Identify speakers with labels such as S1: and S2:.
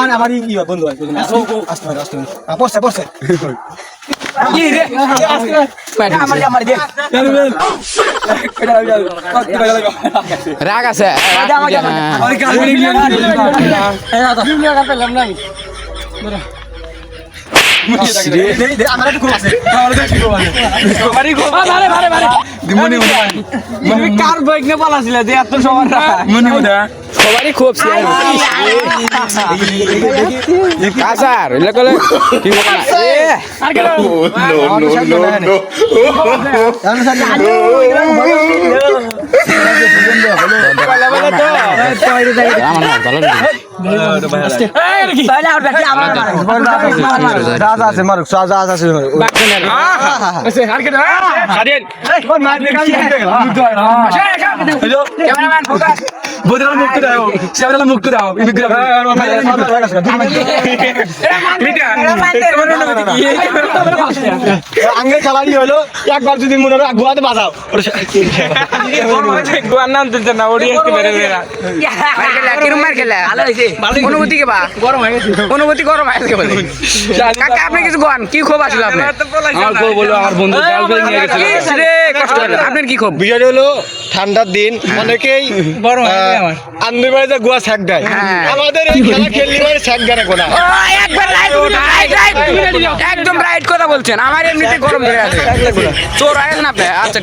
S1: আমার কি বন্ধু আছে পড়ছে পড়ছে
S2: রাগ আছে
S3: কার বাইক নিয়ে পালাছিল যে এত সময়
S2: সবারই খুব কাসার এগুলো করলে কি হবে
S1: মুক্ত দাও আঙ্গে চালানি হলো একবার যদি মনে হয় গোয়াতে বাজাও
S3: গোয়ার নাম তুলছে না ওডিএসকে মেরে মেরা
S2: কিরম মার খেলা অনুভূতি কে বা অনুভূতি গরম হয়ে গেছে বলে কাকা আপনি কিছু গান কি খবর আছিল আপনার
S3: আমার কো বলো আমার বন্ধু গার্লফ্রেন্ড নিয়ে গেছে
S2: রে কষ্ট হলো আপনার কি খবর
S1: বিষয়টা হলো ঠান্ডার দিন অনেকেই
S3: বড় হয়ে গেছে আমার
S1: আন্দির বাড়িতে গোয়া ছ্যাক দেয় আমাদের এই খেলা খেললি মানে ছ্যাক দেয় না কোনা
S2: একবার রাইট একদম রাইট কথা বলছেন আমার এমনিতে গরম ধরে আছে চোর আছেন আপনি আচ্ছা